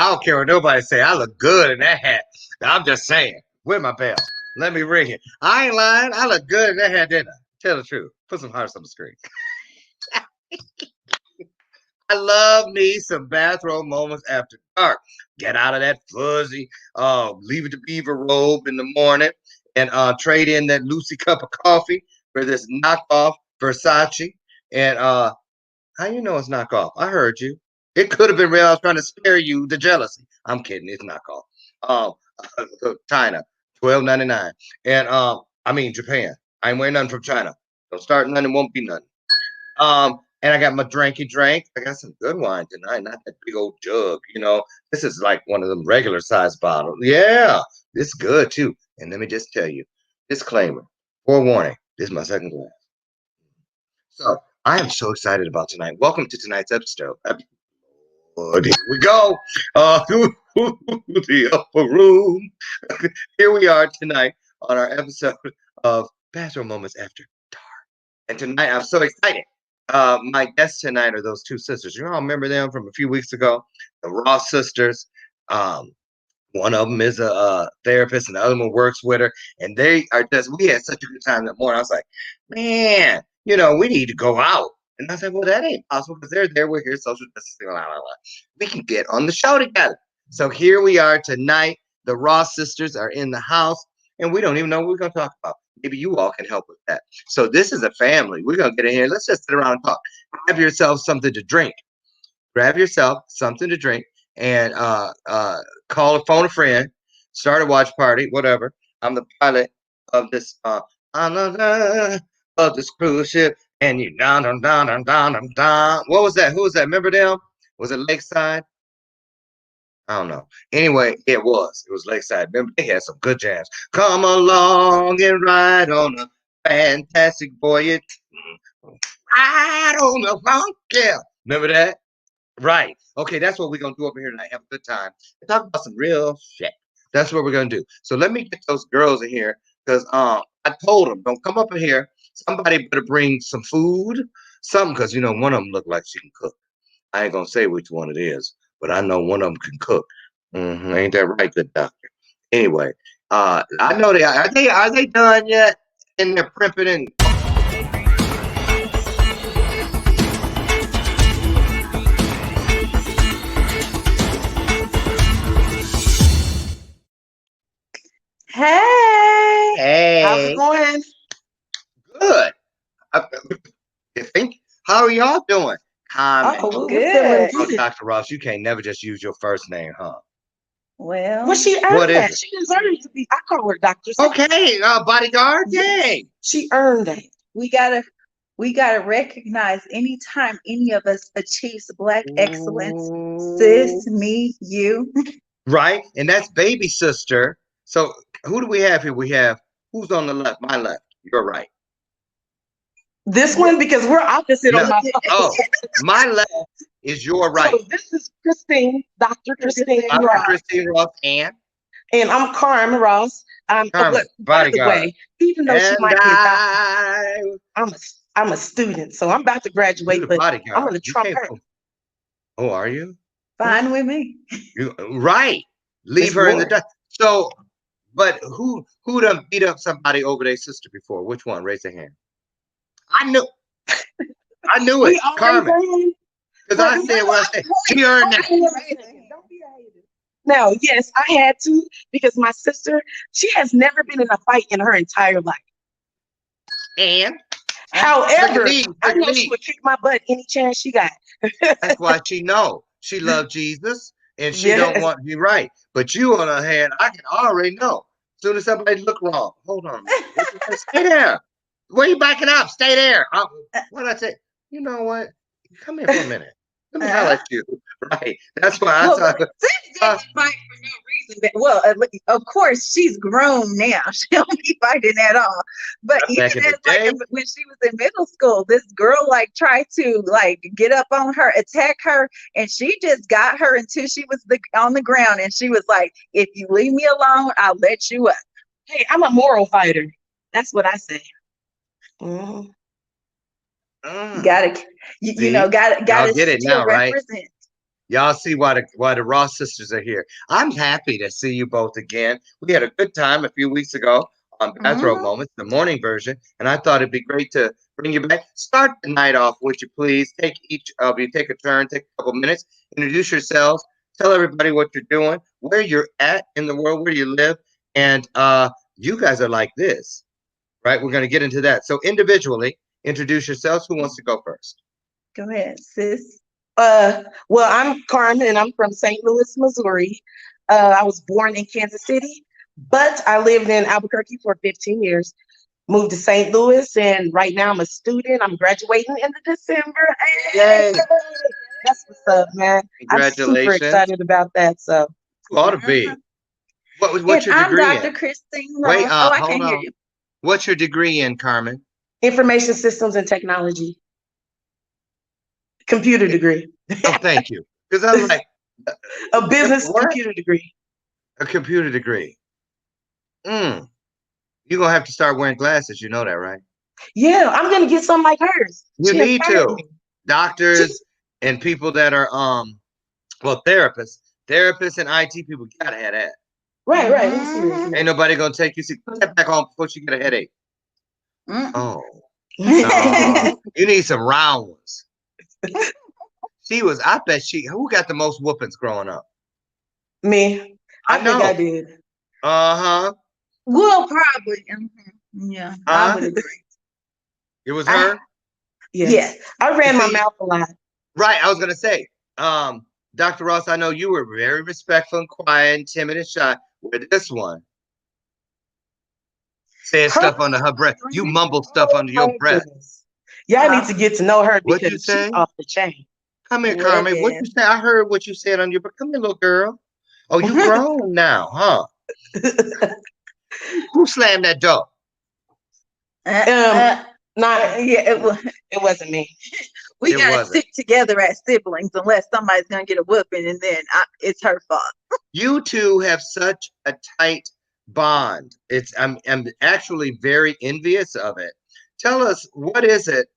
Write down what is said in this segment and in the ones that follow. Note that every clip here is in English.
I don't care what nobody say. I look good in that hat. I'm just saying. Where my bell? Let me ring it. I ain't lying. I look good in that hat, didn't I? Tell the truth. Put some hearts on the screen. I love me some bathrobe moments after dark. Get out of that fuzzy, leave it to beaver robe in the morning and trade in that Lucy cup of coffee for this knockoff Versace. And how you know it's knockoff? I heard you. It could have been real. I was trying to spare you the jealousy. I'm kidding. It's knockoff. Um, China, $12.99. And I mean Japan. I ain't wearing nothing from China. Don't start nothing. Won't be nothing. And I got my drinky drink. I got some good wine tonight, not that big old jug. This is like one of them regular size bottles. Yeah, it's good too. And let me just tell you, disclaimer, forewarning, this is my second glass. So I am so excited about tonight. Welcome to tonight's episode. Here we go. The upper room. Here we are tonight on our episode of Bathroom Moments After Dark. And tonight I'm so excited. My guests tonight are those two sisters. You all remember them from a few weeks ago, the Ross sisters. One of them is a therapist, and the other one works with her. And they are we had such a good time that morning. I was like, man, we need to go out. And I said, well, that ain't possible because they're there. We're here, social distancing, blah, blah, blah. We can get on the show together. So here we are tonight. The Ross sisters are in the house, and we don't even know what we're going to talk about. Maybe you all can help with that. So this is a family. We're going to get in here. Let's just sit around and talk. Grab yourself something to drink. Grab yourself something to drink and phone a friend, start a watch party, whatever. I'm the pilot of this on of this cruise ship, and you down. What was that? Who was that? Remember them? Was it Lakeside? I don't know. Anyway, it was. It was Lakeside. Remember, they had some good jams. Come along and ride on a fantastic voyage. Ride on the funk, yeah. Remember that? Right. Okay, that's what we're gonna do over here tonight. Have a good time and talk about some real shit. That's what we're gonna do. So let me get those girls in here because I told them don't come up in here. Somebody better bring some food, something, because one of them look like she can cook. I ain't gonna say which one it is, but I know one of them can cook. Ain't that right, good doctor? Anyway, I know they are. Are they done yet? And they're primping and. Hey, how's it Hey, going? good. I, you think? How are y'all doing? Comment. Oh, we're feeling Good. Oh, good. Dr. Ross, you can't never just use your first name, huh? Well, Well, she What earned is that. it? She deserves to be. I call her Dr. Seuss. Okay, bodyguard. Yes, Yay. she earned that. we gotta we gotta recognize anytime any of us achieves Black excellence, Ooh. sis, me, you. Right? And that's baby sister. So who do we have here? We have who's on the left? My left. You're right. This Yeah, one, because we're opposite on No. my yeah, phone. Oh, my left is your So right. this is Christine, Dr. Christine Christine Dr. Ross. Ross, Christine Ross and and I'm Carmen Ross. Oh, Carmen, but by the bodyguard. way, even though she And might be a doctor, I, I'm a student, so I'm about to you graduate, the but I'm bodyguard. gonna You trump can't. her. Oh, are you? Fine with me. You right. Leave It's her in the Loren. dust. So, but who done beat up somebody over their sister before? Which one? Raise your hand. I knew I knew it. We always Carmen. saying, Because but I no, said what I I said. She earned that. Don't be a hater. Don't be a hater. now, yes, I had to because my sister, she has never been in a fight in her entire life. And take a However, knee, I take a know she knee. would kick my butt any chance she got. That's why she know. She loved Jesus and she don't Yes. want to be right. But you on the other hand, I can already know. As soon as somebody look wrong. Hold on a minute. What you say? Stay there. Where you backing up? Stay there. What I say? You know what? Come here for a minute. Let me Uh, highlight you. Right. That's why I well, thought. sis didn't fight for no reason. Well, of course, she's grown now. She don't be fighting at all. But even Back in the as like day. when she was in middle school, this girl like tried to like get up on her, attack her, and she just got her until she was on the ground, and she was like, "If you leave me alone, I'll let you up." Hey, I'm a moral fighter. That's what I say. Mhm. Gotta, you know, See, y'all gotta get it still now, right? represent. Y'all see why the Ross sisters are here. I'm happy to see you both again. We had a good time a few weeks ago on Bathrobe Mhm. Moments, the morning version, and I thought it'd be great to bring you back. Start the night off, would you please? Take each of you, take a turn, take a couple minutes, introduce yourselves, tell everybody what you're doing, where you're at in the world, where you live, and you guys are like this, right? We're going to get into that. So individually, introduce yourselves. Who wants to go first? Go ahead, sis. Well, I'm Carmen and I'm from St. Louis, Missouri. I was born in Kansas City, but I lived in Albuquerque for 15 years. Moved to St. Louis, and right now I'm a student. I'm graduating in the December. Hey, Yay! that's what's up, man. I'm super Congratulations. excited about that. So, Ought to Mhm. be. What's And your I'm degree Dr. in? Christine Wait, Ross. Oh, I hold can't hear on. you. What's your degree in, Carmen? information systems and technology, computer degree, Oh, thank you. Because I'm like, uh, a business what? computer degree. A computer degree. Mm. You're gonna have to start wearing glasses. You know that, right? Yeah, I'm gonna get something like hers. You She need inspired to. me. She, Doctors and people that are well, therapists and IT people gotta have that. right. I'm serious. Mhm. Ain't nobody gonna take you. See, put that back on before you get a headache. Mm. Oh no, you need some round ones. She was. I bet she. Who got the most whoopings growing up? Me, I I think I know. did. Uh-huh. Well, probably. Yeah, I Huh? would agree. It was I her. Yes, I ran my See, mouth a lot. right. I was gonna say, Dr. Ross, I know you were very respectful and quiet and timid and shy. With this one, saying Her, stuff under her breath. You mumble stuff oh under your my breath. goodness. Y'all need Uh-huh. to get to know her What'd you because she's say? off the chain. Come here, Carmen. What'd Well, you say? I heard what you said on your breath. Come here, little girl. Oh, you grown now, huh? Who slammed that door? uh, um, uh, not yeah, it wasn't me. we It gotta wasn't. stick together as siblings unless somebody's gonna get a whooping, and then it's her fault. You two have such a tight bond. I'm actually very envious of it. Tell us what is it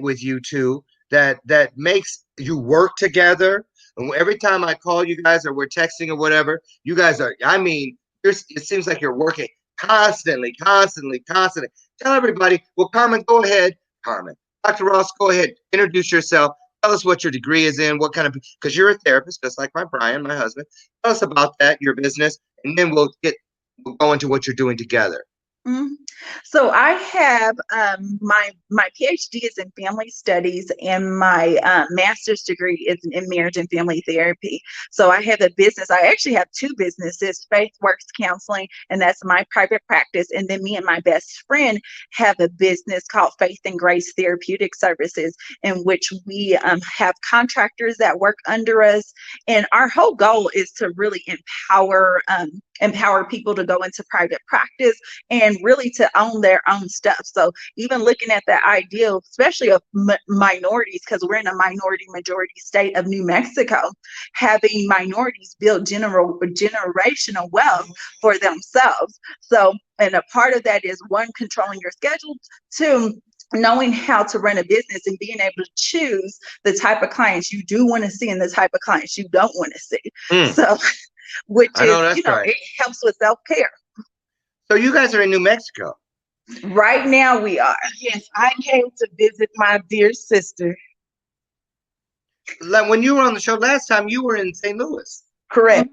with you two that makes you work together? And every time I call you guys or we're texting or whatever, you guys are, I mean, it seems like you're working constantly. Tell everybody. Well, Carmen, go ahead. Carmen. Dr. Ross, go ahead. Introduce yourself. Tell us what your degree is in, what kind of, because you're a therapist, just like my Brian, my husband. Tell us about that, your business, and then we'll go into what you're doing together. Mhm. So I have my PhD is in family studies, and my master's degree is in marriage and family therapy. So I have a business. I actually have two businesses: Faith Works Counseling, and that's my private practice. And then me and my best friend have a business called Faith and Grace Therapeutic Services, in which we have contractors that work under us. And our whole goal is to really empower people to go into private practice and really to own their own stuff. So even looking at the ideal, especially of minorities, because we're in a minority majority state of New Mexico, having minorities build generational wealth for themselves. So, and a part of that is one, controlling your schedule, two, knowing how to run a business and being able to choose the type of clients you do want to see and the type of clients you don't want to see. Mm, So, which I is, know that's right. it helps with self-care. So you guys are in New Mexico. Right now we are. Yes, I came to visit my dear sister. Like when you were on the show last time, you were in St. Louis. Correct.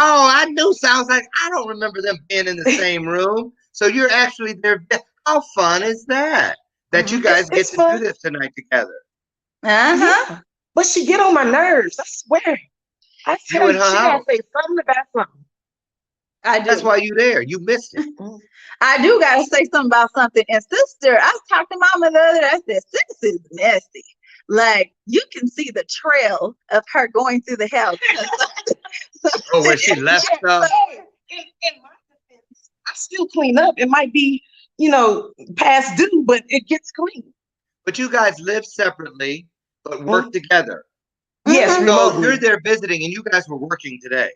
Oh, I knew. Sounds like I don't remember them being in the same room. So you're actually there. How fun is that? That you Mhm. guys get It's to do fun. this tonight together. Uh-huh. Yeah. But she get on my nerves. I swear. I You tell in you, her she gotta house. say something about something. I That's do. why you there. You missed it. Mm. I do gotta say something about something. And sister, I was talking to mama the other day. I said, sis is messy. Like you can see the trail of her going through the house. Oh, where she left Yeah, stuff. so in my defense, I still clean up. It might be, past due, but it gets clean. But you guys live separately, but work Mm. together. Yes, Mm-hmm. So you're remotely. there visiting, and you guys were working today.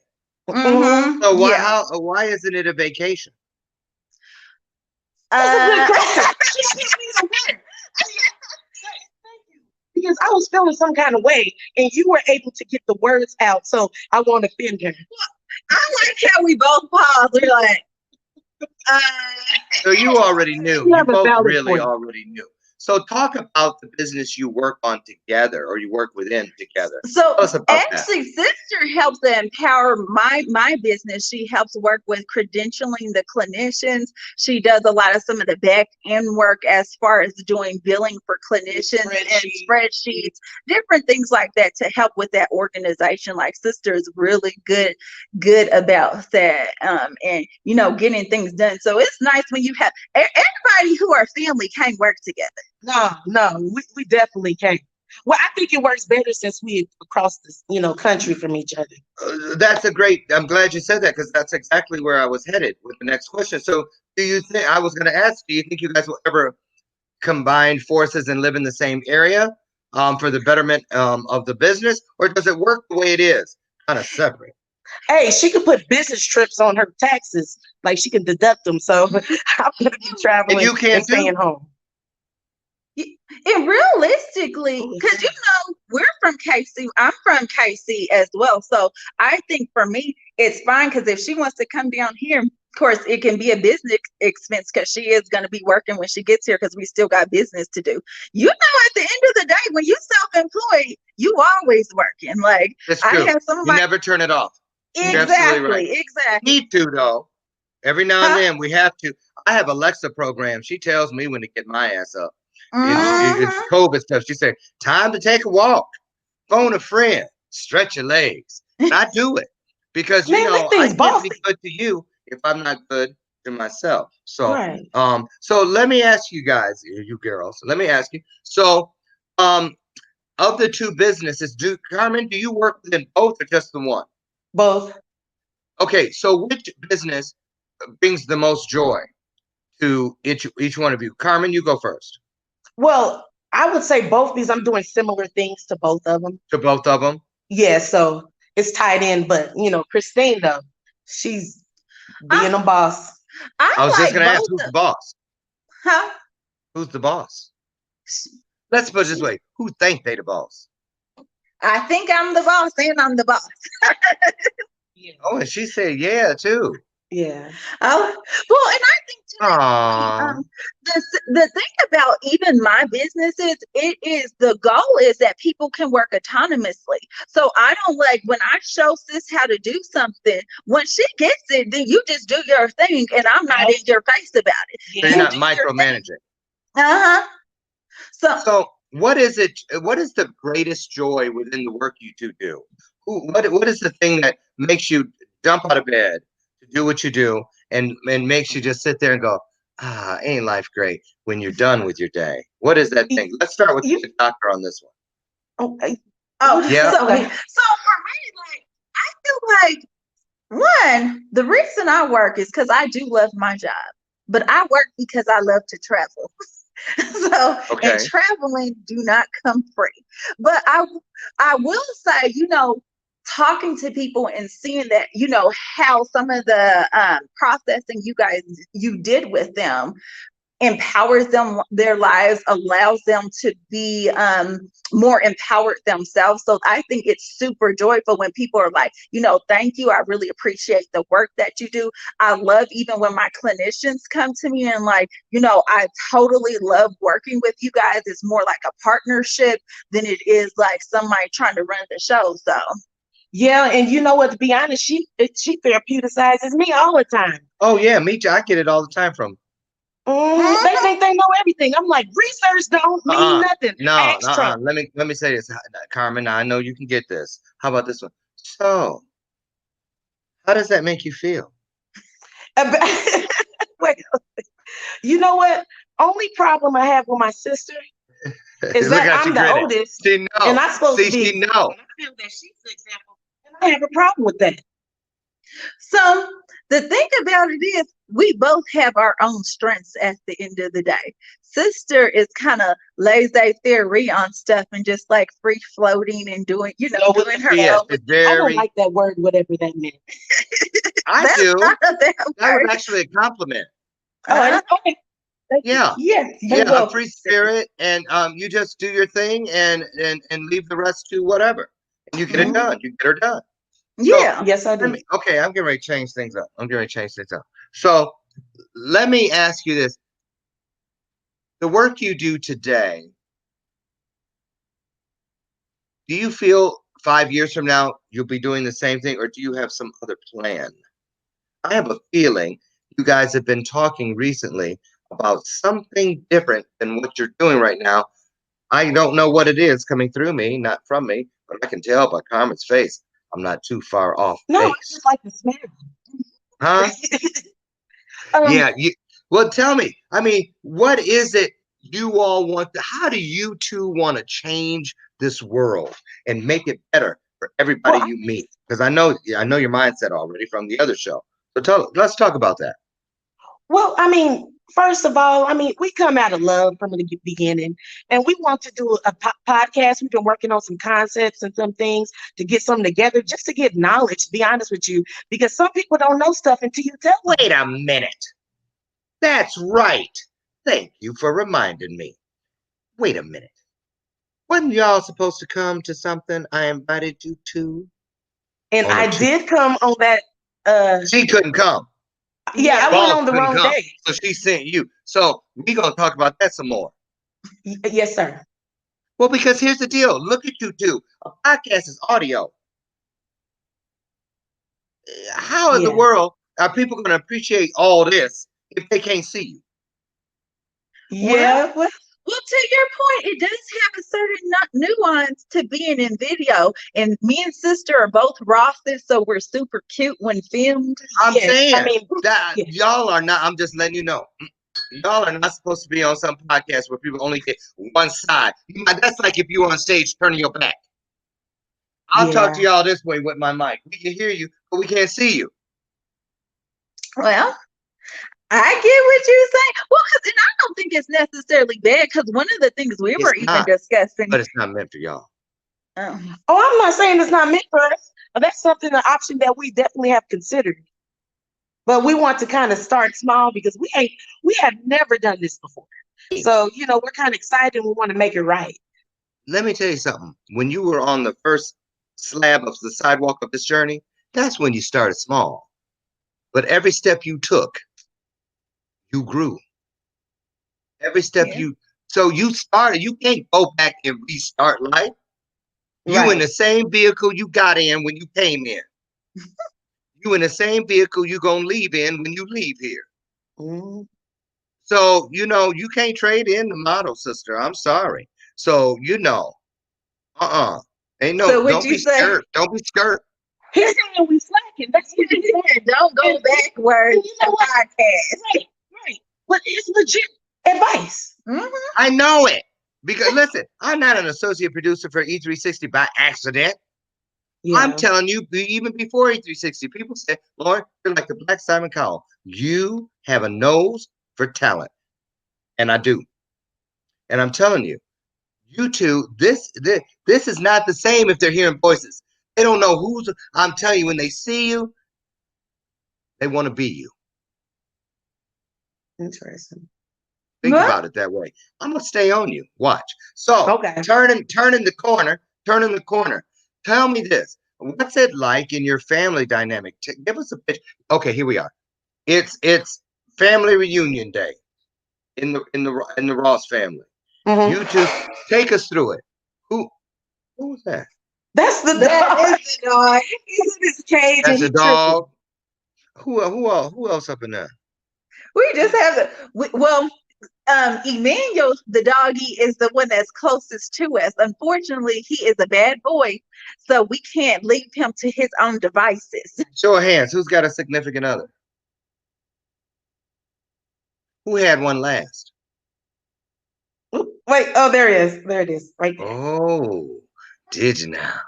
Hmm. Mm-hmm. So Yeah. why isn't it a vacation? That's a good Uh question. She sent me the word. Thank you. Because I was feeling some kind of way, and you were able to get the words out. So I won't offend her. I like how we both pause. We're like, uh, So you already knew. You You have a both valid really point. already knew. So talk about the business you work on together or you work within together. so Tell us about that. actually, sister helps to empower my business. She helps work with credentialing the clinicians. She does a lot of some of the back end work as far as doing billing for clinicians and spreadsheets, different things like that to help with that organization. Like sister is really good about that, and getting things done. So it's nice when you have everybody who are family can work together. No, we definitely can't. Well, I think it works better since we across this, country from each other. That's a great. I'm glad you said that because that's exactly where I was headed with the next question. So, do you think I was going to ask? Do you think you guys will ever combine forces and live in the same area for the betterment of the business, or does it work the way it is, kind of separate? Hey, she could put business trips on her taxes, like she can deduct them. So I'm gonna be And traveling you can and staying too. home. And realistically, because we're from KC, I'm from KC as well. So I think for me, it's fine because if she wants to come down here, of course, it can be a business expense because she is going to be working when she gets here because we still got business to do. At the end of the day, when you self-employed, you always working. Like It's I true. have some of You my never turn it off. You're absolutely right. exactly. Need to though. Every now and Huh? then we have to. I have Alexa program. She tells me when to get my ass up. It's Mm-hmm. COVID stuff. She said, "Time to take a walk. Phone a friend. Stretch your legs." And I do it because Man, that I thing's can't be bossy. good to you if I'm not good to myself. So, Right. so let me ask you guys, you girls. Let me ask you. So, um, of the two businesses, Carmen, do you work within both or just the one? Both. Okay, so which business brings the most joy to each one of you? Carmen, you go first. Well, I would say both because I'm doing similar things to both of them. To both of them. Yeah, so it's tied in. But Christine though, she's being I, a boss. I was I just like gonna ask, both who's the of, boss? huh? Who's the boss? Let's put it this way: who think they the boss? I think I'm the boss and I'm the boss. Yeah. Oh, and she said, "Yeah, too." Yeah. Oh, well, and I think too, Aww. the thing about even my businesses, it is the goal is that people can work autonomously. So I don't like when I show sis how to do something. When she gets it, then you just do your thing, and I'm not in your face about it. So you're Yeah. You not do your thing. micromanaging. Uh huh. So So what is it? What is the greatest joy within the work you two do? What is the thing that makes you jump out of bed to do what you do and makes you just sit there and go, ain't life great when you're done with your day? What is that thing? Let's start with You, the doctor on this one. oh, oh, Yeah. so okay. for me, like I feel like one, the reason I work is because I do love my job, but I work because I love to travel. So, and Okay. traveling do not come free. But I will say, talking to people and seeing that, how some of the processing you did with them empowers them, their lives, allows them to be more empowered themselves. So I think it's super joyful when people are like, thank you, I really appreciate the work that you do. I love even when my clinicians come to me and like, I totally love working with you guys. It's more like a partnership than it is like somebody trying to run the show. So Yeah, and you know what? To be honest, she therapeuticizes me all the time. Oh yeah, me too. I get it all the time from. They think they know everything. I'm like, research don't mean nothing. No, Ask Trump. Let me say this, Carmen. I know you can get this. How about this one? So, how does that make you feel? Wait, you know what? Only problem I have with my sister is Look that how she I'm the grinning. oldest She and know. I'm supposed to See, be she know. example. And I feel that she's the example. And I have a problem with that. So the thing about it is we both have our own strengths at the end of the day. Sister is kind of laissez faire on stuff and just like free floating and doing, Go with doing the her Yes, flow. own. it's I don't very. like that word, whatever that meant. I That's do. not a bad That was word. actually a compliment. Oh, Uh, okay. Thank you. Yeah, Yes, you're yeah, a welcome. free spirit, and you just do your thing and leave the rest to whatever, and you get it Mhm. done. You get her done. So Yeah. Yes, I let do. me. Okay, I'm getting ready to change things up. I'm getting ready to change things up. So let me ask you this: the work you do today, do you feel 5 years from now you'll be doing the same thing, or do you have some other plan? I have a feeling you guys have been talking recently about something different than what you're doing right now. I don't know what it is coming through me, not from me, but I can tell by Carmen's face. I'm not too far off No, I base. just like the smell. Huh? um, Yeah. Well, tell me. I mean, what is it you all want? How do you two want to change this world and make it better for everybody well, you meet? Because I know your mindset already from the other show. So let's talk about that. Well, I mean, first of all, I mean, we come out of love from the beginning, and we want to do a podcast. We've been working on some concepts and some things to get something together, just to get knowledge. To be honest with you, because some people don't know stuff until you tell them. Wait a minute. That's right. Thank you for reminding me. Wait a minute. Wasn't y'all supposed to come to something I invited you to And on a I Tuesday? did come on that. Uh, She couldn't come. yeah, Yeah. I went Boss on the couldn't wrong come. day. So she sent you. So we gonna talk about that some more. Yes, sir. Well, because here's the deal. Look at you two. A podcast is audio. How in the Yeah, world are people gonna appreciate all this if they can't see you? Well, yeah. Well, well, to your point, it does have a certain nuance to being in video. And me and sister are both Rosses, so we're super cute when filmed. I'm Yes. I saying mean, that yeah, y'all are not. I'm just letting you know. Y'all are not supposed to be on some podcast where people only get one side. That's like if you were on stage turning your back. I'll talk to yeah. y'all this way with my mic. We can hear you, but we can't see you. Well, I get what you're saying. Well, because and I don't think it's necessarily bad. Because one of the things we It's were even not, discussing. but it's not meant for y'all. Um, Oh, I'm not saying it's not meant for us, but that's something, an option that we definitely have considered. But we want to kind of start small because we have never done this before. So, we're kind of excited. We want to make it right. Let me tell you something. When you were on the first slab of the sidewalk of this journey, that's when you started small. But every step you took, you grew. Every step yeah. so you started, you can't go back and restart life. You in Right. the same vehicle you got in when you came in. You in the same vehicle you gonna leave in when you leave here. Mhm. So, you can't trade in the model, sister. I'm sorry. So, uh-uh. Ain't no, So would don't you be say? scared. Don't be scared. Here's how we slacking. That's what he said. Don't go And backwards you to know what? podcast. Right, right. But it's legit advice. Hmm. I know it. Because listen, I'm not an associate producer for E360 by accident. I'm Yeah. telling you, even before E360, people say, Lauren, you're like the Black Simon Cowell. You have a nose for talent. And I do. And I'm telling you, you two, this is not the same if they're hearing voices. They don't know who's, I'm telling you, when they see you, they want to be you. Interesting. Think Well, about it that way. I'm gonna stay on you. Watch. So Okay. turning the corner, turning the corner. Tell me this. What's it like in your family dynamic? Give us a picture. Okay, here we are. It's family reunion day in the Ross family. You Hmm. two take us through it. Who was that? That's the that dog. is the dog. He's in his cage and That's he a tripping. dog. Who else up in there? We just have the well, Emmanuel, the doggy, is the one that's closest to us. Unfortunately, he is a bad boy, so we can't leave him to his own devices. Show of hands. Who's got a significant other? Who had one last? Oop, wait. Oh, there it is. There it is. Right there. Oh, did you now?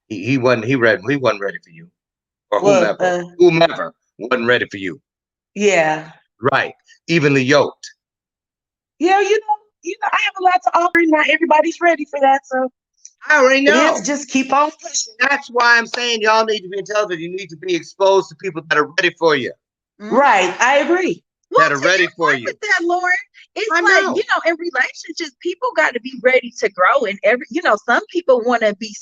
He wasn't ready for you. Or Well, whomever wasn't ready for you. yeah. Right. Evenly yoked. Yeah, I have a lot to offer. Not everybody's ready for that. So I already it is know. just keep on pushing. That's why I'm saying y'all need to be in television. You need to be exposed to people that are ready for you. Mhm. Right. I agree. Well, that are to ready your for point you. with that, Lauren, it's I like, know. in relationships, people got to be ready to grow. And some people want to be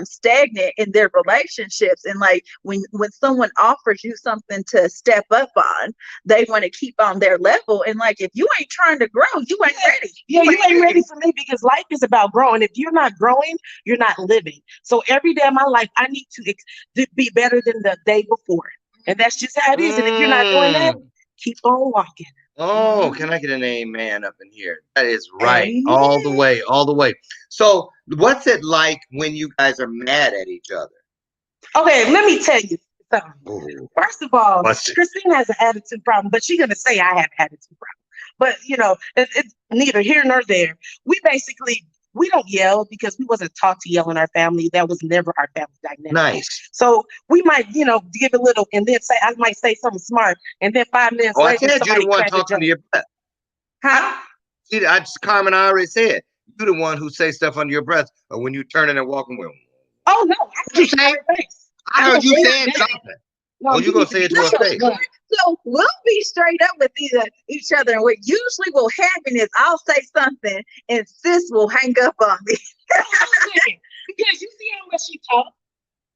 stagnant in their relationships. And like when someone offers you something to step up on, they want to keep on their level. And like, if you ain't trying to grow, you ain't ready. Yeah, you ain't ready for me because life is about growing. If you're not growing, you're not living. So every day of my life, I need to be better than the day before. And that's just how it is. And if you're not doing that, Mm. keep on walking. Oh, can I get an amen up in here? That is right. Amen. All the way, all the way. So, what's it like when you guys are mad at each other? Okay, let me tell you something. Oh, First of all, what's it? Christine has an attitude problem, but she's gonna say I have an attitude problem. But it's neither here nor there. We don't yell because we wasn't taught to yell in our family. That was never our family dynamic. Nice. So we might, give a little, and then I might say something smart, and then 5 minutes Oh, I later said you're the somebody one crack a talking joke. to your breath. Huh? Carmen, I already said you're the one who say stuff under your breath, or when you turn in and walk away. Oh no, I What you say say? my face. I I heard don't you say saying that. something. No, Oh, you you gonna need to say it be to her so face? good. So we'll be straight up with each other. And what usually will happen is I'll say something and sis will hang up on me. Because you see how much she talks.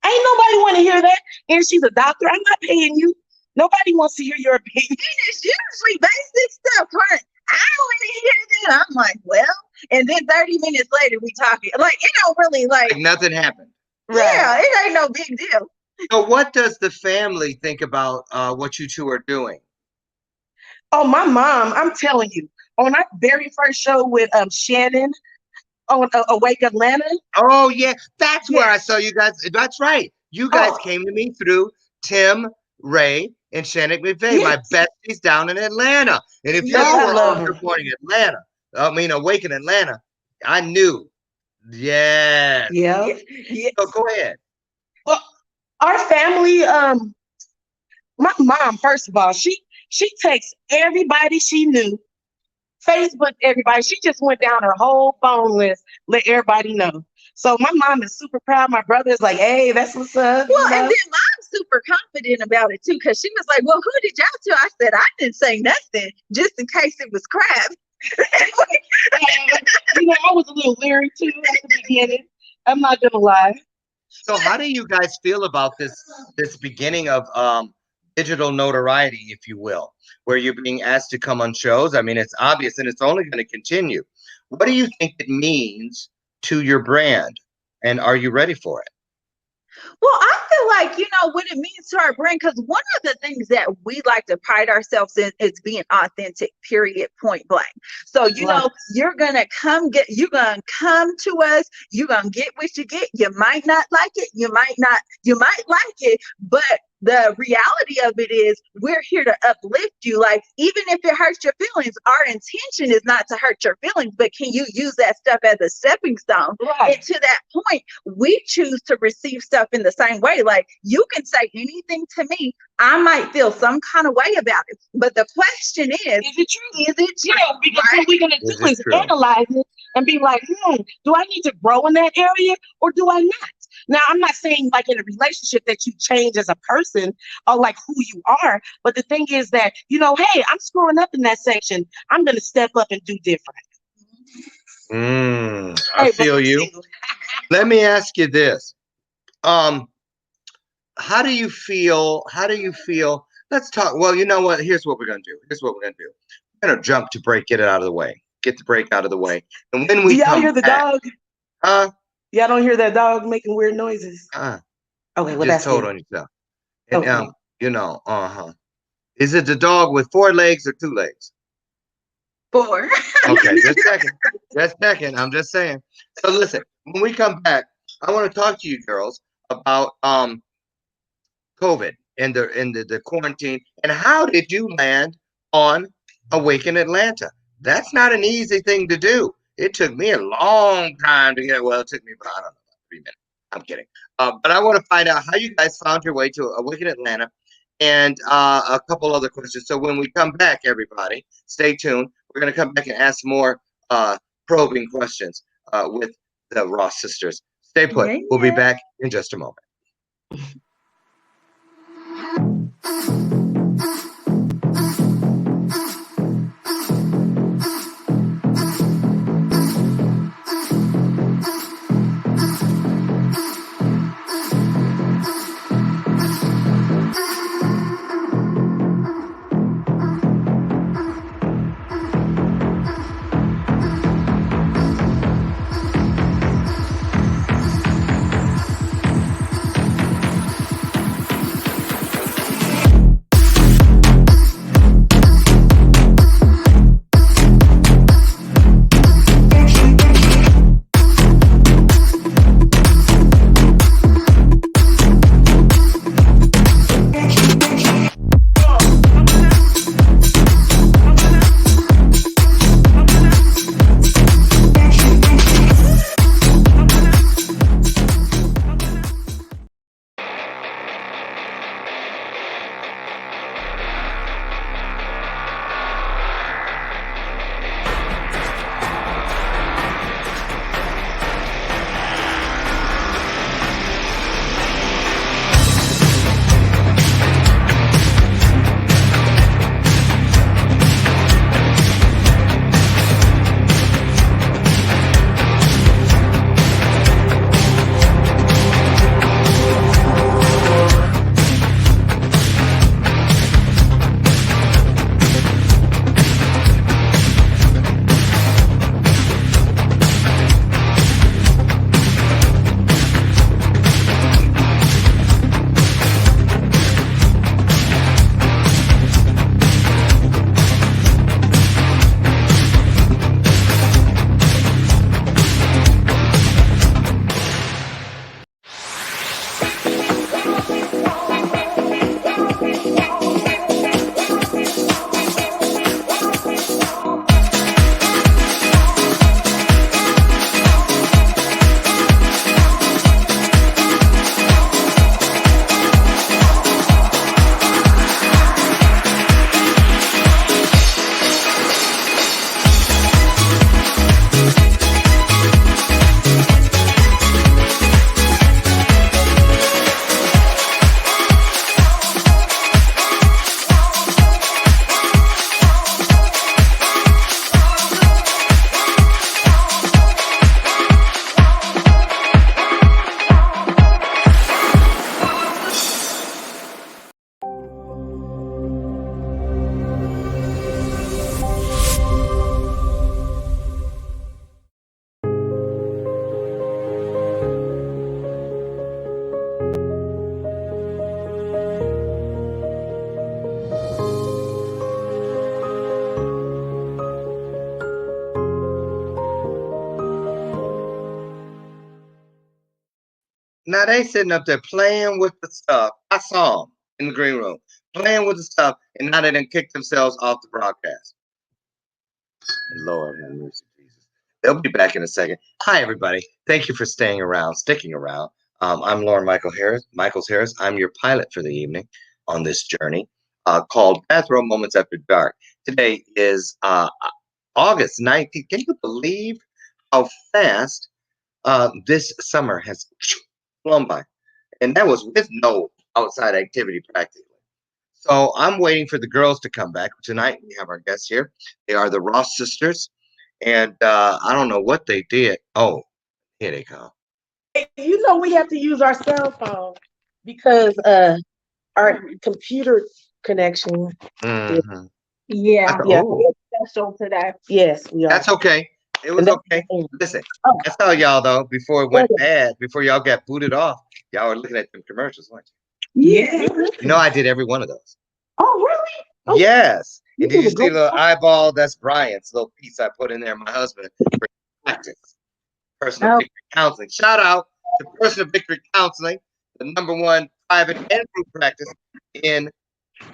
Ain't nobody want to hear that. And she's a doctor. I'm not paying you. Nobody wants to hear your opinion. And it's usually basic stuff, right? I don't want to hear that. I'm like, well, and then 30 minutes later we talking. Like, it don't really Like nothing happened. yeah, it ain't no big deal. So, what does the family think about what you two are doing? Oh, my mom, I'm telling you, on our very first show with Shannon on Awake Atlanta. Oh yeah, that's where I Yes. saw you guys. That's right. You guys Oh, came to me through Tim, Ray, and Shannon McVeigh, my yes. besties down in Atlanta. And if Yes, y'all I were love on her. Good Morning Atlanta, Awake in Atlanta, I knew. Yes. Yeah. So go ahead. Well, our family, my mom, first of all, she takes everybody she knew, Facebook everybody. She just went down her whole phone list, let everybody know. So my mom is super proud. My brother is like, hey, that's what's up. Well, and then mom's super confident about it too, because she was like, well, who did y'all tell? I said, I didn't say nothing, just in case it was crap. I was a little leery too at the beginning. I'm not gonna lie. So how do you guys feel about this beginning of digital notoriety, if you will, where you're being asked to come on shows? I mean, it's obvious and it's only going to continue. What do you think it means to your brand? And are you ready for it? Well, I feel like, what it means to our brand, because one of the things that we like to pride ourselves in is being authentic, period, point blank. So, Right. you're going to come to us, you're going to get what you get. You might not like it. You might like it, but the reality of it is we're here to uplift you. Like, even if it hurts your feelings, our intention is not to hurt your feelings, but can you use that stuff as a stepping stone? Right. And to that point, we choose to receive stuff in the same way. Like, you can say anything to me, I might feel some kind of way about it. But the question is it true? Is it true? Because Right? what we're gonna Is do it is true? analyze it and be like, do I need to grow in that area or do I not? Now, I'm not saying like in a relationship that you change as a person or like who you are, but the thing is that, hey, I'm screwing up in that section. I'm gonna step up and do different. I Hey, but feel I'm you. single. Let me ask you this. How do you feel? How do you feel? Let's talk. Well, you know what? Here's what we're gonna do. Here's what we're gonna do. We're gonna jump to break, get it out of the way. Get the break out of the way. And when Do we y'all come hear the back, dog? uh, Y'all don't hear that dog making weird noises? Okay, well just that's told good. on yourself. And Okay. Is it the dog with 4 legs or 2 legs? 4. Okay, just checking. Just checking. I'm just saying. So listen, when we come back, I want to talk to you girls about COVID and the quarantine and how did you land on Awaken Atlanta? That's not an easy thing to do. It took me a long time to get. Well, it took me about, I don't know, 3 minutes. I'm kidding. But I want to find out how you guys found your way to Awaken Atlanta and a couple other questions. So when we come back, everybody, stay tuned. We're going to come back and ask more probing questions with the Ross sisters. Stay put. Yeah, We'll be yeah. back in just a moment. Now they sitting up there playing with the stuff. I saw them in the green room playing with the stuff, and now they done kicked themselves off the broadcast. Lord have mercy, Jesus. They'll be back in a second. Hi, everybody. Thank you for staying around, sticking around. I'm Lauren Michaels Harris. I'm your pilot for the evening on this journey called Bathrobe Moments After Dark. Today is August 19th. Can you believe how fast this summer has flown by? And that was with no outside activity practically. So I'm waiting for the girls to come back. Tonight we have our guests here. They are the Ross sisters. And I don't know what they did. Oh, here they come. You know we have to use our cell phone because our computer connection is Hmm. Yeah, yeah. Oh, special today. Yes, we are. that's okay. It And was that's okay. the thing. Listen, Oh, I saw y'all though before it go went ahead. bad, before y'all got booted off. Y'all were looking at them commercials, weren't Yeah. you? You know, I did every one of those. Oh, really? Oh, Yes. you And did did you a see great the little job. eyeball? That's Brian's little piece I put in there. My husband for practice, personal Oh, victory counseling. Shout out to personal victory counseling, the #1 private and group practice in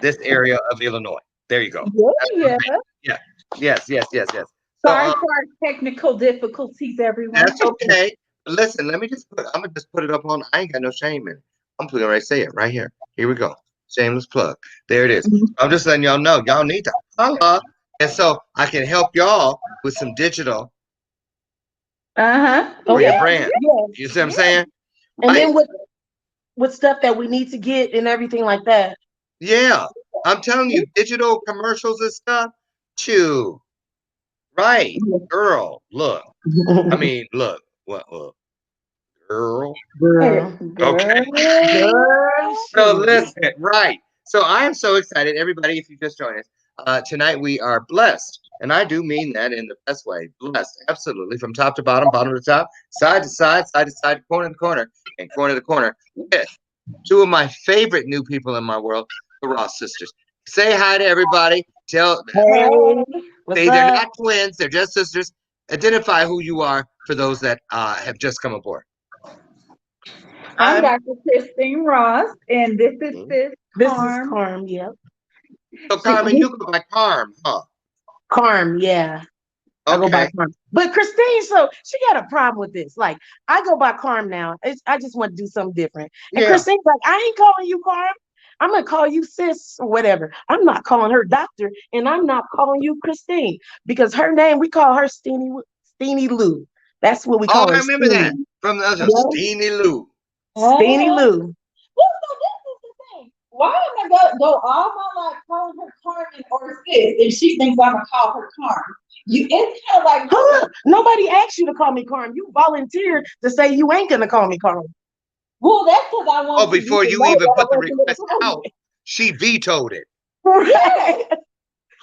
this area of Illinois. There you go. That's yeah. perfect. Yeah. Yes, yes, yes, yes. So Sorry for our technical difficulties, everyone. that's okay. Listen, let me just I'm gonna just put it up on. I ain't got no shame in it. I'm gonna right say it right here. Here we go. Shameless plug. There it is. I'm just letting y'all know y'all need to holla, and so I can help y'all with some digital Uh-huh. for your Yeah, Okay. brand. Yes. You see what I'm yeah. saying? And Right. then with stuff that we need to get and everything like that. Yeah. I'm telling you, digital commercials and stuff. Chew. Right. Girl, look. I mean, look. What? Girl. Girl. Okay. Girl, So shoot. listen, right. So I am so excited, everybody, if you just joined us. Tonight we are blessed. And I do mean that in the best way. Blessed, absolutely, from top to bottom, bottom to top, side to side, corner to corner, and corner to corner, with two of my favorite new people in my world, the Ross sisters. Say hi to everybody. Tell Hey, what's say they're up? not twins, they're just sisters. Identify who you are for those that have just come aboard. I'm I'm Dr. Christine Ross, and this is Sis This is Harm. Carm, yeah. so See, Carmen, you go by Carm, huh? Carm, yeah. I go by Okay. Carm. But Christine, so she got a problem with this. Like, I go by Carm now. I just want to do something different. And Yeah. Christine's like, I ain't calling you Carm. I'm gonna call you sis or whatever. I'm not calling her doctor, and I'm not calling you Christine because her name we call her Steenie Lou. That's what we Oh, call I her, remember that Steenie. from the other Yeah, Steeny Lou. Steenie Oh, Lou. well, so this is the thing. Why am I go all my life calling her Carmen or Sis if she thinks I'm gonna call her Carm? It's kind of like, Hold up. Nobody asked you to call me Carm. You volunteered to say you ain't gonna call me Carm. well, that's because I Oh, want you before to you know even that I put the wasn't gonna request call out, you. she vetoed it. Yeah,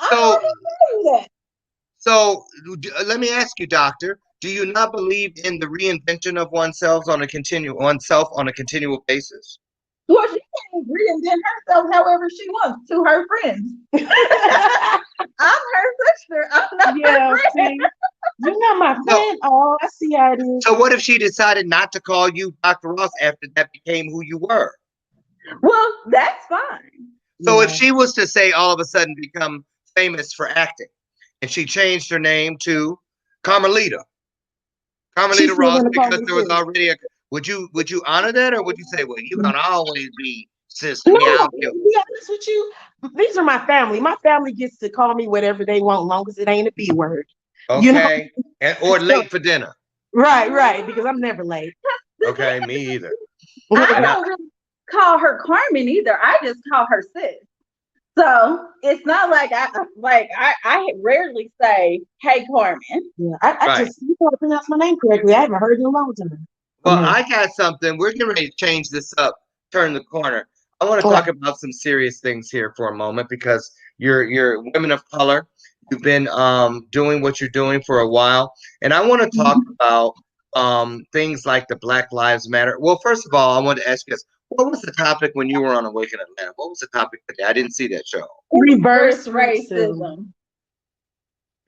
I So, already knew that. let me ask you, doctor, do you not believe in the reinvention of oneself on a continual basis? Well, she can reinvent herself however she wants to her friends. I'm her sister. I'm not Yeah, her friend. see, you're not my So, friend. Oh, I see how it is. so what if she decided not to call you Dr. Ross after that became who you were? Well, that's fine. So if Yeah. she was to say all of a sudden become famous for acting, and she changed her name to Carmelita, She's Carmelita still Ross, gonna call because me there was sis. already a. Would you honor that, or would you say, well, you're gonna always be sister No, me? I to don't care. be honest with you, these are my family. My family gets to call me whatever they want, long as it ain't a B word. You know? Okay, and or So, late for dinner. right, because I'm never late. The thing Okay, me is, either. I And I, don't really call her Carmen either. I just call her sis. So it's not like I rarely say, "Hey, Carmen." Yeah, I right. just you gotta pronounce my name correctly. I haven't heard it in a long time. Well, Mhm. I got something. We're getting ready to change this up, turn the corner. I want to Okay. talk about some serious things here for a moment because you're women of color. You've been doing what you're doing for a while, and I want to talk about things like the Black Lives Matter. Well, first of all, I want to ask you this: what was the topic when you were on Awaken Atlanta? What was the topic today? I didn't see that show. Reverse Reverse racism. racism.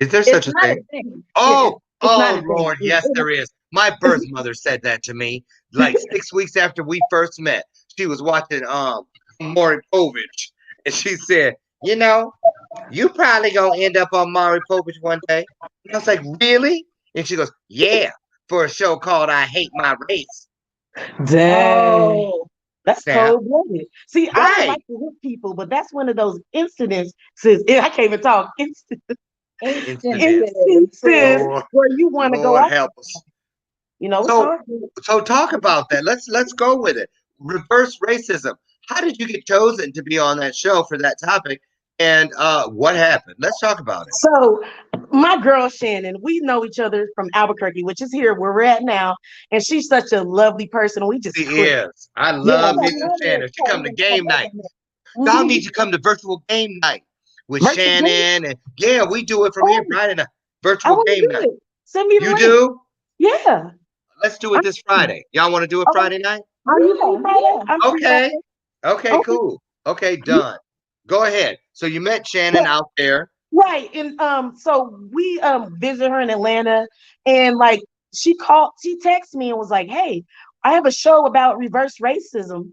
Is there It's such a not a thing? thing. Yeah, Oh, It's not oh a thing. Lord, yes, there is. My birth mother said that to me like 6 weeks after we first met. She was watching Maury Povich, and she said, "You know, you probably gonna end up on Maury Povich one day." And I was like, "Really?" And she goes, "Yeah, for a show called I Hate My Race." Dang. Oh, That's Now, cold-blooded. See, I don't right? like to hit people, but that's one of those incidents. I can't even talk. Incidents. instances. Instances Lord, where you want to go Lord off. help us. It's So, hard. so talk about that. Let's go with it. Reverse racism. How did you get chosen to be on that show for that topic? And what happened? Let's talk about it. So, my girl Shannon, we know each other from Albuquerque, which is here where we're at now, and she's such a lovely person. We just She click. is. I Yeah, She's love me some another Shannon. She come to person game I've night. ever met. Y'all Mhm. need to come to virtual game night with virtual game. Shannon. And yeah, we do it from here Oh, Friday night. I Virtual want to game do night. it. Send me the You link. do? Yeah. Let's do it I'm this free. Friday. Y'all want to do it Okay. Friday night? Are you free Yeah, Friday? yeah. I'm free Okay. Friday. Okay, Okay. cool. Okay, Yeah. done. Go ahead. So you met Shannon But out there. right, and so we visited her in Atlanta, and like she texted me and was like, "Hey, I have a show about reverse racism.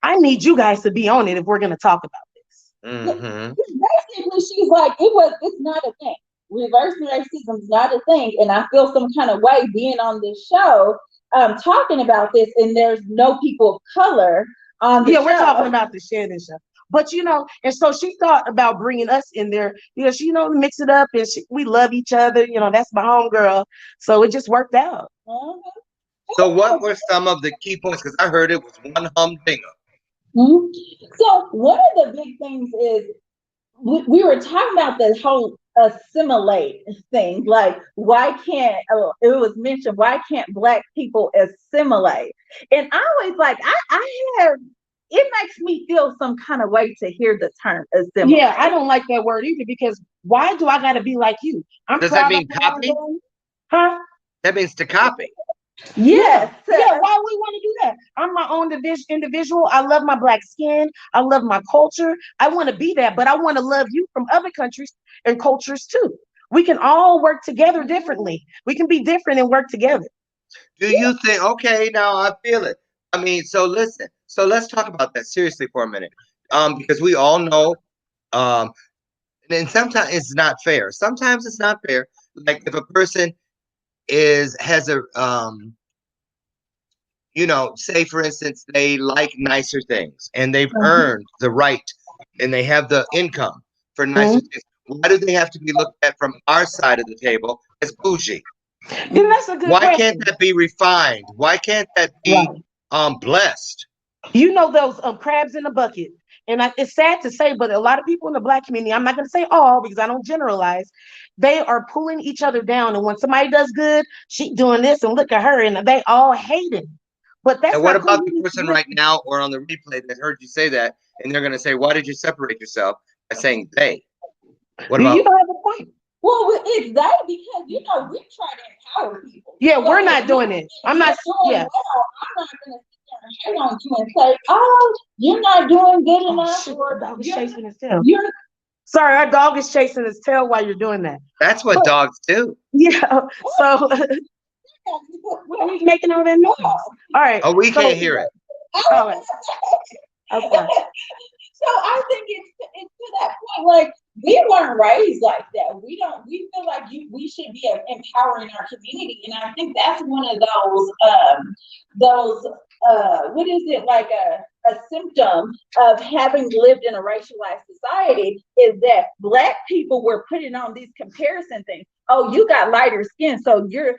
I need you guys to be on it if we're gonna talk about this." Mm-hmm. Basically, she's like, it's not a thing. Reverse racism is not a thing. And I feel some kind of way being on this show, talking about this, and there's no people of color on the Yeah, we're talking show. about the Shannon show. But and so she thought about bringing us in there because mix it up, and we love each other. That's my homegirl, so it just worked out. Mhm. So what were some of the key points? Because I heard it was one humdinger. Mhm. So one of the big things is we were talking about the whole assimilate thing. Like, why can't it was mentioned? Why can't Black people assimilate? And I always like I have. It makes me feel some kind of way to hear the term assimilate. Yeah, I don't like that word either because why do I got to be like you? I'm Does that proud of mean how I'm copy? going. Huh? That means to copy. Yes. Yeah, why we want to do that? I'm my own individual. I love my Black skin. I love my culture. I want to be that, but I want to love you from other countries and cultures too. We can all work together differently. We can be different and work together. Do you think, okay, now I feel it. I mean, so listen. So let's talk about that seriously for a minute. Because we all know, um, and sometimes it's not fair. Sometimes it's not fair. Like if a person has a say for instance, they like nicer things and they've earned the right and they have the income for nicer Mhm. things. Why do they have to be looked at from our side of the table as bougie? And that's a good Why can't question. that be refined? Why can't that be Right. blessed? Those crabs in the bucket. And it's sad to say, but a lot of people in the Black community, I'm not going to say all because I don't generalize, they are pulling each other down. And when somebody does good, she doing this and look at her, and they all hate it. But that's And what not cool. about the person right now or on the replay that heard you say that and they're going to say, why did you separate yourself by saying they? What You about don't have a point. Well, it's that because we try to empower people. Yeah, So we're if not doing it. I'm you're not. doing Yeah. well, I'm not gonna sit there and hate on you and say, "Oh, you're not doing good Oh enough," shit! or The dog is "You're chasing his tail. you're." Sorry, our dog is chasing his tail while you're doing that. that's what But dogs do? yeah, so what are you making all that noise? All right. Oh, we So can't hear it. all right. Okay. So I think it's to that point. Like we weren't raised like that. We don't. We feel like we should be empowering our community, and I think that's one of those what is it like a symptom of having lived in a racialized society is that Black people were putting on these comparison things. Oh, you got lighter skin, so you're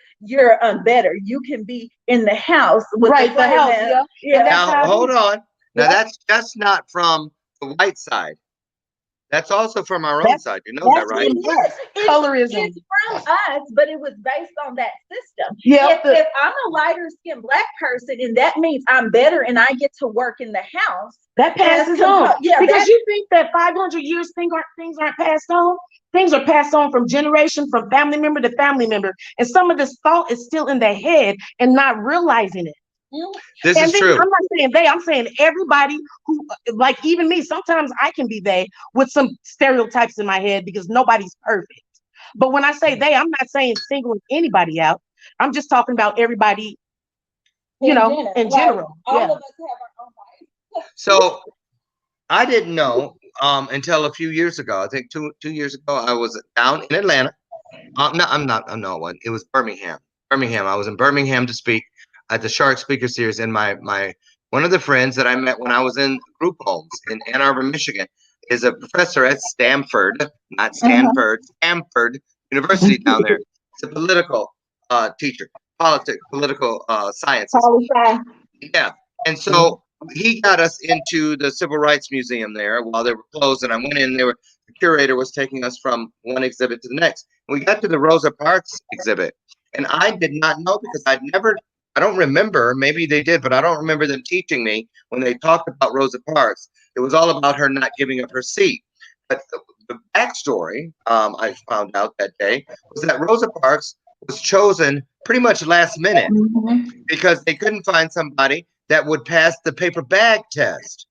better. You can be in the house with The house. Yeah. yeah. And that's Now, how it hold is. on. Now, Yeah. that's just not from the white side. That's also from our own That's side. You know that, that's right? from us. Colorism. It's from us, but it was based on that system. Yeah. If I'm a lighter skinned Black person and that means I'm better and I get to work in the house, That passes on. Yeah, because you think that 500 years things aren't passed on. Things are passed on from generation, from family member to family member, and some of this thought is still in their head and not realizing it. This And is then true. I'm not saying they, I'm saying everybody who, like even me, sometimes I can be they with some stereotypes in my head because nobody's perfect. But when I say they, I'm not saying singling anybody out. I'm just talking about everybody, in Like, general. all Yeah. of us have our own life. So I didn't know until a few years ago. I think two years ago, I was down in Atlanta. No, I'm not one. It was Birmingham. Birmingham. I was in Birmingham to speak at the Shark Speaker Series, and my one of the friends that I met when I was in group homes in Ann Arbor, Michigan, is a professor at Stanford, not Uh-huh. Stanford, Stanford University down there. He's a political teacher, political sciences. Poli sci. Yeah. And Mhm. so he got us into the Civil Rights Museum there while they were closed. And I went in, the curator was taking us from one exhibit to the next. And we got to the Rosa Parks exhibit. And I did not know because I don't remember, maybe they did, but I don't remember them teaching me when they talked about Rosa Parks. It was all about her not giving up her seat. But the backstory, I found out that day, was that Rosa Parks was chosen pretty much last minute Mhm. because they couldn't find somebody that would pass the paper bag test.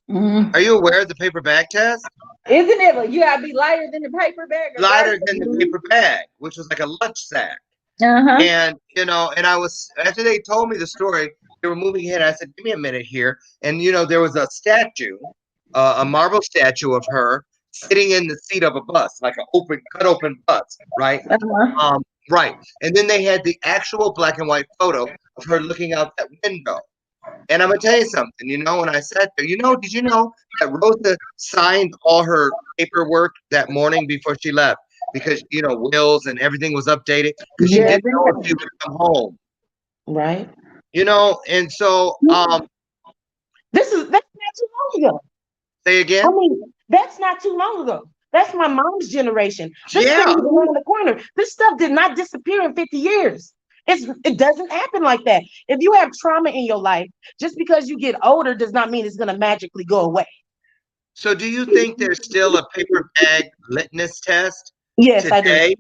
Are Mhm. you aware of the paper bag test? Isn't it like you gotta be lighter than the paper bag or Lighter darker? than the paper bag, which was like a lunch sack. Uh-huh. And and I was after they told me the story, they were moving in. I said, "Give me a minute here." And there was a statue, a marble statue of her sitting in the seat of a bus, like an cut open bus, right? Uh-huh. Um, right. And then they had the actual black and white photo of her looking out that window. And I'm gonna tell you something. When I sat there, did you know that Rosa signed all her paperwork that morning before she left because wills and everything was updated because she Yeah. didn't know if Definitely. she would come home. Right. And so That's not too long ago. say I again. mean, that's not too long ago. That's my mom's generation. This thing Yeah. is around the corner. This stuff did not disappear in 50 years. It doesn't happen like that. If you have trauma in your life, just because you get older does not mean it's going to magically go away. So do you think there's still a paper bag litmus test Yes, I do. today?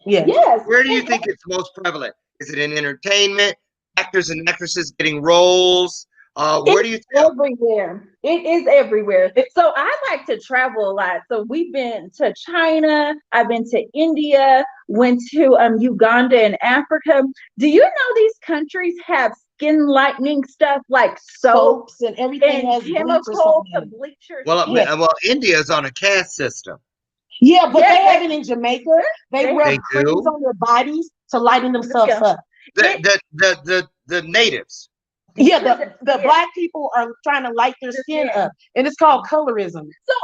Yes. Yes. Where do you think it's most prevalent? Is it in entertainment, actors and actresses getting roles? Where It's do you think? everywhere. It is everywhere. So I like to travel a lot. So we've been to China, I've been to India, went to Uganda and Africa. Do you know these countries have skin lightening stuff like soap Soaps and everything and has bleach or chemical something to in it. bleach your Well, skin? Yes. India is on a caste system. Yeah, but Yes, they have it in Jamaica. They they rub They creams do. on their bodies to lighten themselves yeah. up. It The natives. Yeah, because the black people are trying to light their the skin skin. up, and it's called colorism. So,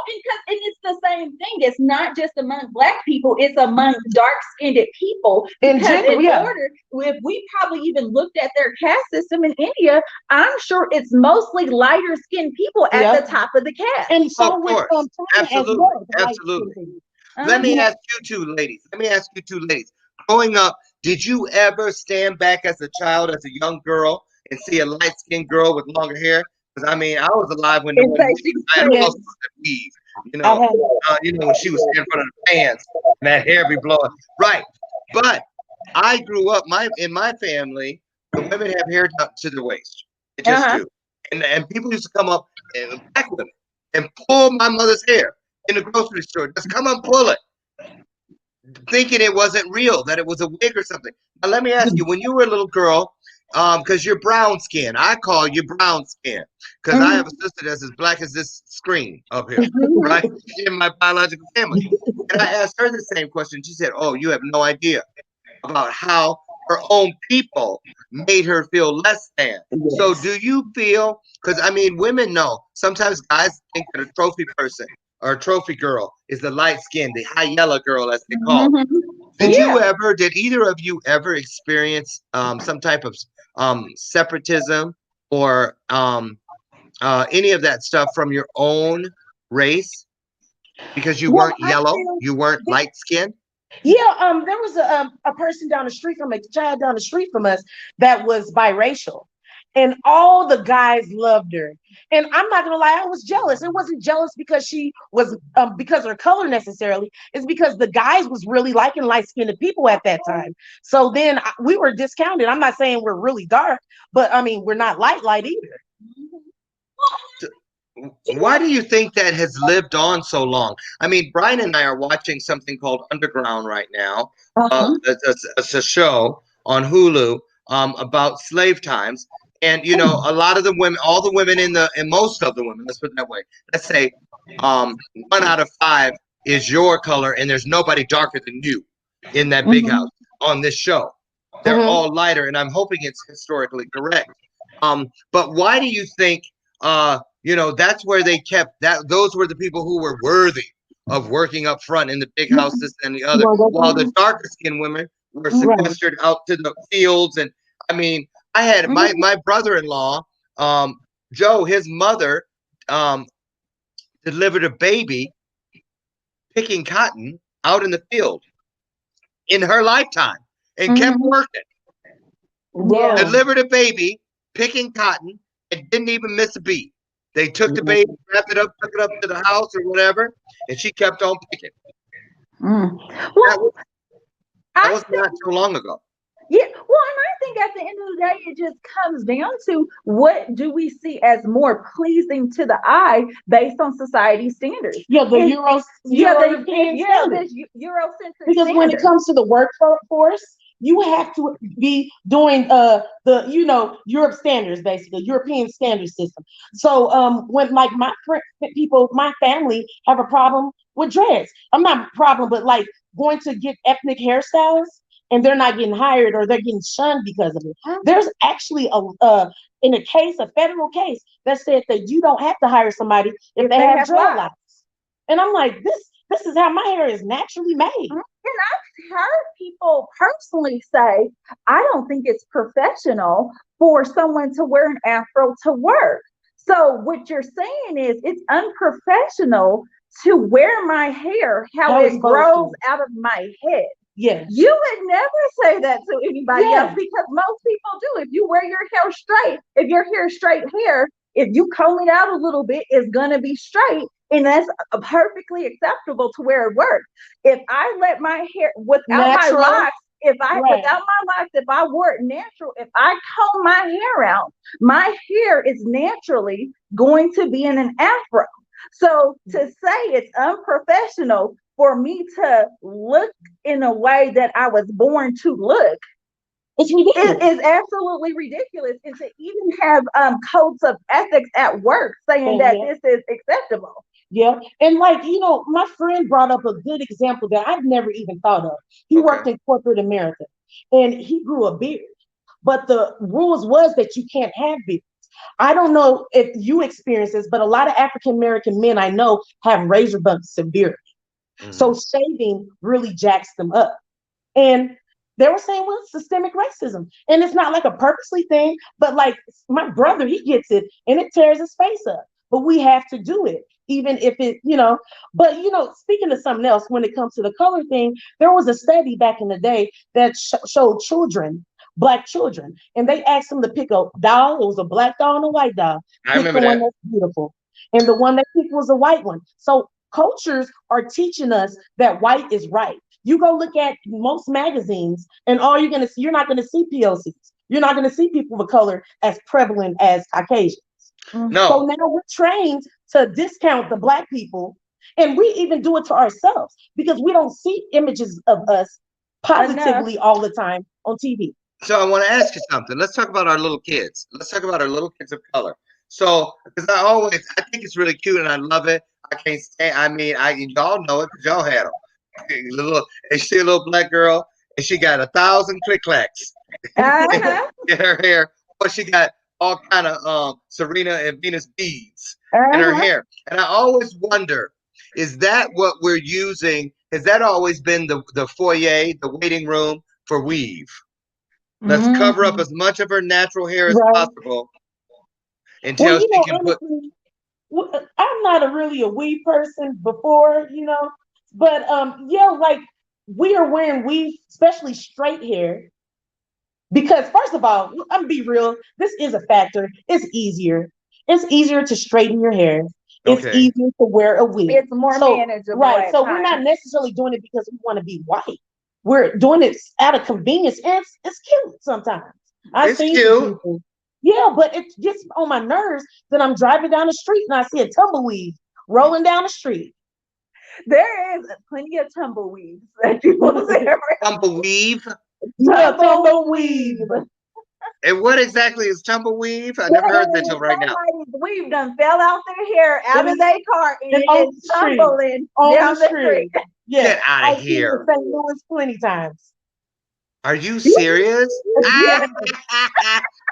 and it's the same thing. It's not just among black people; it's among dark-skinned people. In Because general, in yeah, order, if we probably even looked at their caste system in India, I'm sure it's mostly lighter-skinned people at yeah, the top of the caste. and Oh, so of with course. China as Absolutely. well, the light skin Absolutely. thing. Let Uh, me You know, ask you two ladies. Let me ask you two ladies. Growing up, did you ever stand back as a child, as a young girl, and see a light skinned girl with longer hair? Because I was alive when the and woman say weaved. she's I had yes, all pretty. sorts of weave. I have. When she was in front of the fans and that hair be blowing. Right. But I grew up in my family, the women have hair down to the waist. They just Uh-huh. do. And people used to come up and black women and pull my mother's hair in the grocery store. Just come and pull it, thinking it wasn't real, that it was a wig or something. Now let me ask you, when you were a little girl, because you're brown skin, I call you brown skin, because I have a Mm-hmm. sister that's as black as this screen up here, Mm-hmm. right? She's in my biological family. And I asked her the same question. She said, "Oh, you have no idea about how her own people made her feel less than." So Yes. do you feel, because women know, sometimes guys think that a trophy person or a trophy girl is the light skin, the high yellow girl, as they call it. Mm-hmm. Yeah. Did either of you ever experience some type of separatism or any of that stuff from your own race because you Well, weren't I yellow, feel you weren't that, light skinned? yeah. There was a person down the street from a child down the street from us that was biracial, and all the guys loved her. And I'm not gonna lie, I was jealous. It wasn't jealous because she was because of her color necessarily. It's because the guys was really liking light skinned people at that time. So then we were discounted. I'm not saying we're really dark, but I mean we're not light either. Why do you think that has lived on so long? Brian and I are watching something called Underground right now. Uh-huh. It's a show on Hulu about slave times. And a lot of the women, all the women and most of the women, let's put it that way. Let's say 1 out of 5 is your color, and there's nobody darker than you in that big house on this show. They're all lighter, and I'm hoping it's historically correct. But why do you think that's where they kept that? Those were the people who were worthy of working up front in the big houses and the other, while the darker skinned women were sequestered out to the fields. And I mean, I had my brother-in-law, Joe, his mother delivered a baby picking cotton out in the field in her lifetime and kept working. Yeah. Delivered a baby picking cotton and didn't even miss a beat. They took the baby, wrapped it up, took it up to the house or whatever, and she kept on picking. Well, That was not so long ago. yeah, well, and I think at the end of the day, it just comes down to what do we see as more pleasing to the eye based on society standards. Yeah, the European standard. This Eurocentric Because when it comes to the workforce, you have to be doing the Europe standards, basically European standard system. So when like my family have a problem with dreads. I'm not a problem, but like going to get ethnic hairstyles and they're not getting hired or they're getting shunned because of it. There's actually a federal case that said that you don't have to hire somebody if they have dreadlocks. And I'm like, this is how my hair is naturally made. And I've heard people personally say, I don't think it's professional for someone to wear an afro to work. So what you're saying is it's unprofessional to wear my hair how it grows out of my head. Yes. You would never say that to anybody else because most people do. If you wear your hair straight, if your hair is straight hair, if you comb it out a little bit, it's gonna be straight. And that's perfectly acceptable to wear at work. If I let my hair without my locks, if I wore it natural, if I comb my hair out, my hair is naturally going to be in an afro. So to say it's unprofessional for me to look in a way that I was born to look, it's ridiculous. It is absolutely ridiculous. And to even have codes of ethics at work saying that this is acceptable. Yeah. And like, my friend brought up a good example that I've never even thought of. He worked in corporate America and he grew a beard, but the rules was that you can't have beards. I don't know if you experience this, but a lot of African-American men I know have razor bumps severely. So shaving really jacks them up. And they were saying, well, it's systemic racism. And it's not like a purposely thing, but like my brother, he gets it and it tears his face up. But we have to do it, even if it, but, speaking of something else, when it comes to the color thing, there was a study back in the day that showed Black children, and they asked them to pick a doll. It was a black doll and a white doll. I remember the one that's beautiful. And the one they picked was a white one. So cultures are teaching us that white is right. You go look at most magazines, and all you're not going to see POCs. You're not going to see people of color as prevalent as Caucasians. No. So now we're trained to discount the Black people, and we even do it to ourselves because we don't see images of us positively all the time on TV. So I want to ask you something. Let's talk about our little kids. Let's talk about our little kids of color. So, because I think it's really cute and I love it. I can't stand. I mean, y'all know it because y'all had them. And she a little black girl, and she got 1,000 click clacks in her hair. But she got all kind of Serena and Venus beads in her hair. And I always wonder, is that what we're using? Has that always been the foyer, the waiting room for weave? Let's cover up as much of her natural hair as possible until she can put. I'm not really a weave person before, but like we are wearing weave, especially straight hair, because first of all, I'm gonna be real. This is a factor. It's easier. It's easier to straighten your hair. It's easier to wear a wig. It's more manageable. Right. So we're not necessarily doing it because we want to be white. We're doing it out of convenience, and it's cute sometimes. It's cute. Yeah, but it gets on my nerves that I'm driving down the street and I see a tumbleweed rolling down the street. There is plenty of tumbleweeds that you will see. Tumbleweave? Tumbleweave. And what exactly is tumbleweave? I never heard that When till right now. somebody's weave done fell out their hair out of their car and And it on is the street. tumbling On down the the street. street. Yeah. Get out I've of seen it in here. St. Louis plenty times. Are you serious? Yeah.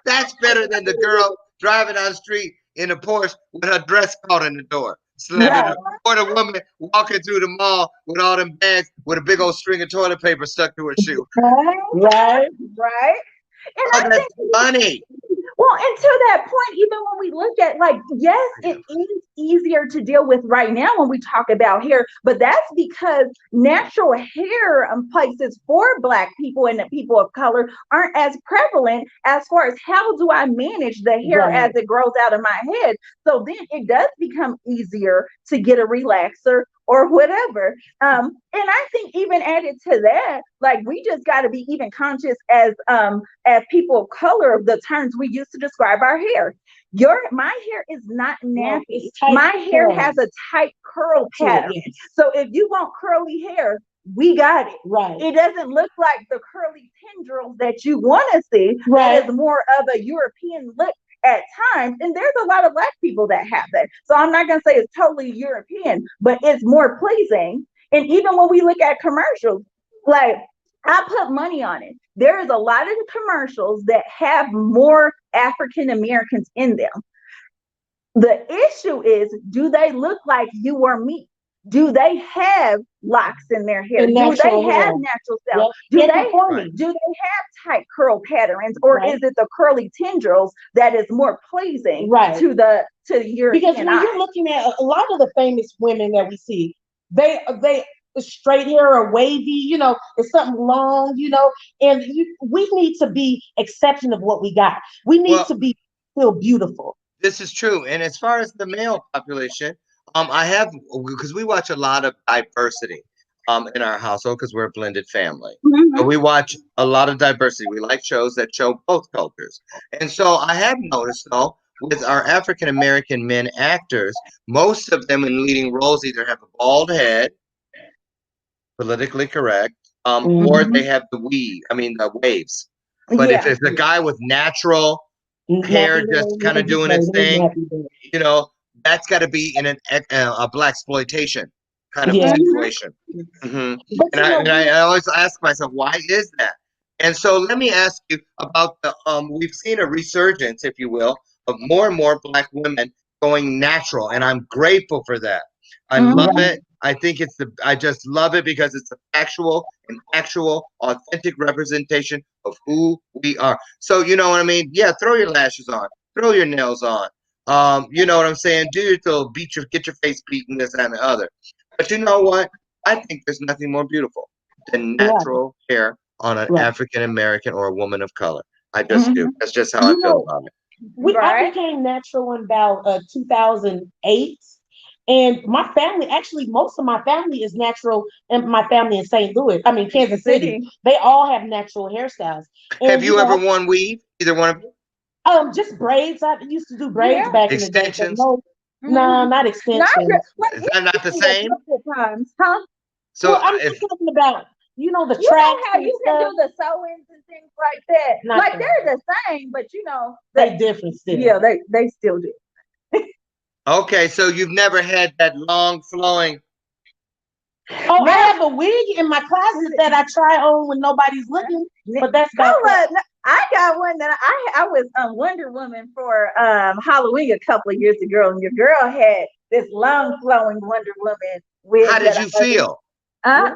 That's better than the girl driving down the street in a Porsche with her dress caught in the door. Slammed Right. it. Or the woman walking through the mall with all them bags with a big old string of toilet paper stuck to her shoe. Right. Right. And Oh, I that's think funny. well, and to that point, even when we look at like, yes, it is easier to deal with right now when we talk about hair, but that's because natural hair places for Black people and the people of color aren't as prevalent as far as how do I manage the hair Right. as it grows out of my head. So then it does become easier to get a relaxer or whatever. And I think even added to that, like we just got to be even conscious as people of color of the terms we use to describe our hair. My hair is not No, nappy. it's tight My hair curls has a tight curl to it, pattern. yes. So if you want curly hair, we got it. Right. It doesn't look like the curly tendrils that you want to see. Right. That is more of a European look at times. And there's a lot of Black people that have that. So I'm not going to say it's totally European, but it's more pleasing. And even when we look at commercials, like I put money on it. There is a lot of commercials that have more African Americans in them. The issue is, do they look like you or me? Do they have locks in their hair? And Do they natural hair. have natural Yep. cells? Do Get they the point. Right. do they have tight curl patterns, or Right. is it the curly tendrils that is more pleasing Right. to the European Because when you're eye? looking at a lot of the famous women that we see, they straight hair or wavy, it's something long, and we need to be exception of what we got. We need Well, to be still beautiful. this is true. And as far as the male population, I have because we watch a lot of diversity in our household because we're a blended family. So Mhm. we watch a lot of diversity. We like shows that show both cultures. And so I have noticed though, with our African American men actors, most of them in leading roles either have a bald head, politically correct, or Mhm. they have the waves. But if Yeah. it's a guy with natural hair Nappy hair, just kind yeah, of just doing like his thing, nappy hair. you know, that's got to be in a black exploitation kind of a Yeah. Mhm. situation. hmm But And I always ask myself, why is that? And so let me ask you about we've seen a resurgence, if you will, of more and more black women going natural, and I'm grateful for that. I love Mhm. right. it. I just love it because it's an actual, authentic representation of who we are. So you know what I mean? Yeah, throw your lashes on, throw your nails on. You know what I'm saying? Do your little get your face beaten, this and the other. But you know what? I think there's nothing more beautiful than Right. natural hair on an Right. African American or a woman of color. I just do. Mhm. That's just how I You feel know, about it. I Right. became natural in about 2008. And my family, actually, most of my family is natural, and my family in St. Louis, I mean, Kansas City, City. they all have natural hairstyles. Have And, you ever worn weave? Either one of you? just braids. I used to do braids Yeah. back in the day, but Extensions? no, Mhm. not Not extensions. like Is we that not the did it a same? couple times, huh? So Well, I'm if just talking about, the You know tracks how and you can stuff. do the sew-ins and things like that. Not Like that. they're the same, but They different still. yeah, they still do. okay, so you've never had that long flowing. Oh, I Now, have a wig in my closet that I try on when nobody's looking, but that's about that. I got one that I was Wonder Woman for Halloween a couple of years ago, and your girl had this long flowing Wonder Woman How wig did that you feel? uh,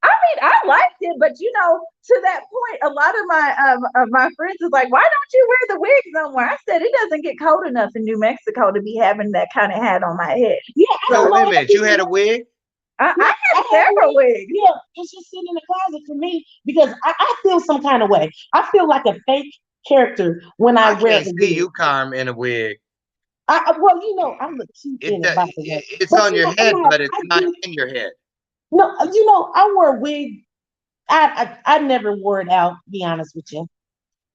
I mean, I liked it, but to that point, a lot of my friends was like, "Why don't you wear the wig somewhere?" I said, "It doesn't get cold enough in New Mexico to be having that kind of hat on my head." Yeah, I So So don't wait a know how minute, you people had a wig? I Yeah, had I have several wigs. wigs. Yeah, it's just sitting in the closet for me because I feel some kind of way. I feel like a fake character when I I wear a can't see wig. you, Carm, in a wig. Well, I look cute in it, by the way. It's But on your I'm head, not. but it's I not do. in your head. No, I wore a wig. I never wore it out. To be honest with you.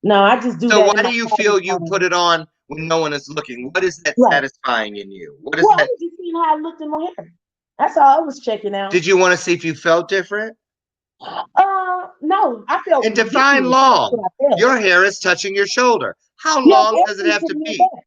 No, I just do So that why in do my you private feel you put time. it on when no one is looking? What is that Right. satisfying in you? What is Well, I that? was just seeing how I looked in my hair. That's all I was checking out. Did you want to see if you felt different? No, I felt And define ridiculous. That's long. what I felt. Your hair is touching your shoulder. How Yes, long does it actually have to to me be? back.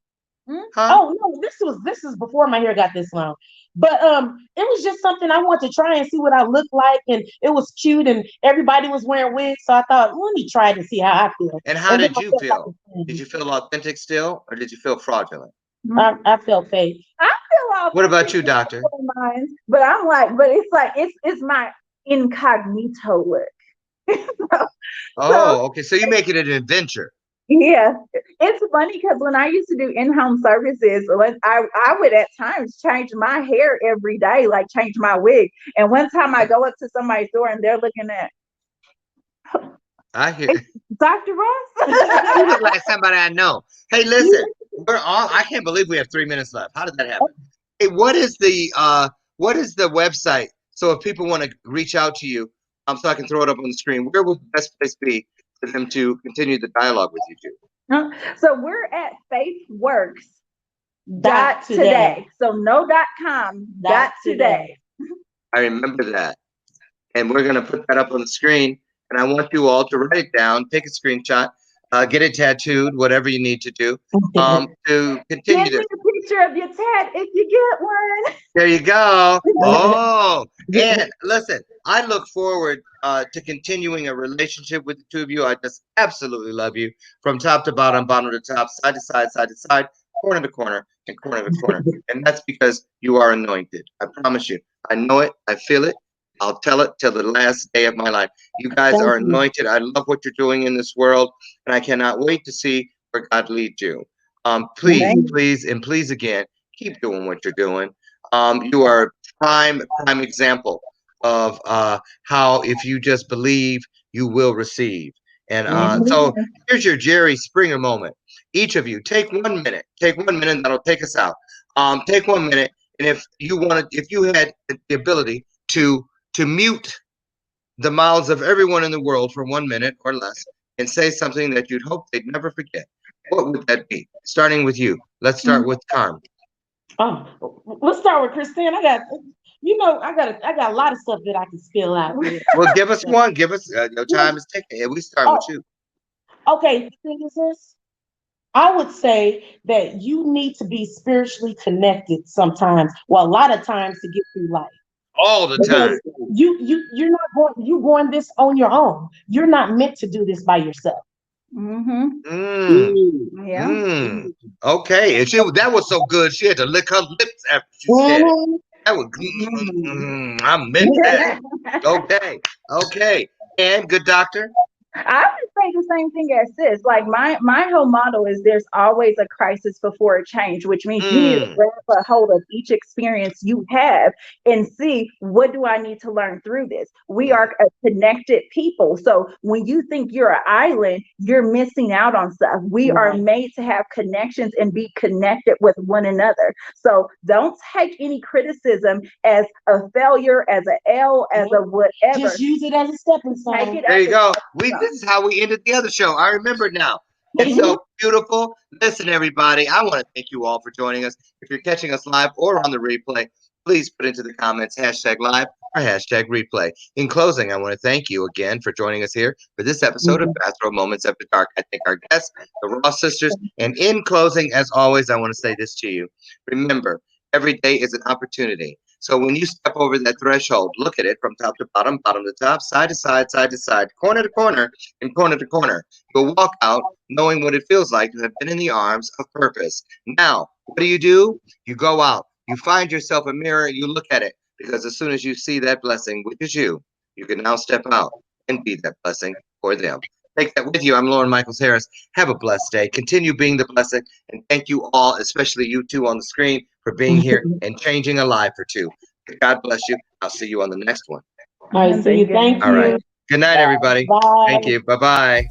Mm. Huh? Oh no, this is before my hair got this long. But it was just something I wanted to try and see what I looked like, and it was cute, and everybody was wearing wigs, so I thought, let me try it and see how I feel. And how And then did I you felt like feel? a Did queen. you feel authentic still, or did you feel fraudulent? I felt fake. I feel What about authentic you, in doctor? some mine, but I'm like it's my incognito look. So Oh, okay. So you make it an adventure. yeah, it's funny because when I used to do in-home services, when I would at times change my hair every day, like change my wig. And one time I go up to somebody's door and they're looking at I hear. it's Dr. Ross. You look like somebody I know. Hey, listen, we're all. I can't believe we have 3 minutes left. How did that happen? Hey, what is the website? So if people want to reach out to you, so I can throw it up on the screen. Where would the best place be for them to continue the dialogue with you two? So we're at faithworks Dot dot today. today. So no dot com Dot dot I today. today. remember that. And we're going to put that up on the screen. And I want you all to write it down, take a screenshot, get it tattooed, whatever you need to do to continue Send this. me a picture of your tat if you get one. There you go. Oh, and listen, I look forward to continuing a relationship with the two of you. I just absolutely love you from top to bottom, bottom to top, side to side, corner to corner, and corner to corner. And that's because you are anointed. I promise you. I know it. I feel it. I'll tell it till the last day of my life. You guys Thank are you. anointed. I love what you're doing in this world, and I cannot wait to see where God leads you. Thank Please, you. please, and please again, keep doing what you're doing. You are a prime example of how if you just believe, you will receive. And so Mhm. here's your Jerry Springer moment. Each of you take 1 minute. Take 1 minute. That'll take us out. Take 1 minute, and if you wanted, if you had the ability to mute the mouths of everyone in the world for 1 minute or less, and say something that you'd hope they'd never forget, what would that be? Starting with you. Let's start with Carm. Oh, let's start with Christine. I got a lot of stuff that I can spill out here. Well, give us one. Give us your time is ticking. And we start with Oh, you. okay. The thing is this. I would say that you need to be spiritually connected sometimes, well, a lot of times to get through life. All the time. Because you're not going this on your own. You're not meant to do this by yourself. Mm-hmm. Mm, Yeah. mm. Okay. And that was so good. She had to lick her lips after she said it. Mhm. That was I meant that. Okay. Okay. And good doctor. I would say the same thing as this. Like my whole motto is there's always a crisis before a change, which means you need to Mm. grab a hold of each experience you have and see what do I need to learn through this. We Mm. are a connected people. So when you think you're an island, you're missing out on stuff. We are Right. made to have connections and be connected with one another. So don't take any criticism as a failure, as a L, as a whatever. Just use it as a stepping Take stone. it There as you a go. step. This is how we ended the other show. I remember it now. It's so beautiful. Listen, everybody, I want to thank you all for joining us. If you're catching us live or on the replay, please put into the comments #live or #replay. In closing, I want to thank you again for joining us here for this episode of Mhm. Bathrobe Moments After Dark. I thank our guests, the Ross sisters. And in closing, as always, I want to say this to you. Remember, every day is an opportunity. So when you step over that threshold, look at it from top to bottom, bottom to top, side to side, corner and corner to corner. You'll walk out knowing what it feels like to have been in the arms of purpose. Now, what do? You go out, you find yourself a mirror, you look at it, because as soon as you see that blessing, which is you can now step out and be that blessing for them. Take that with you. I'm Lauren Michaels Harris. Have a blessed day. Continue being the blessing. And thank you all, especially you two on the screen, for being here and changing a life or two. God bless you. I'll see you on the next one. All right, see you. Thank Thank All right. you. you. Good night, everybody. Thank Bye. you. Bye bye.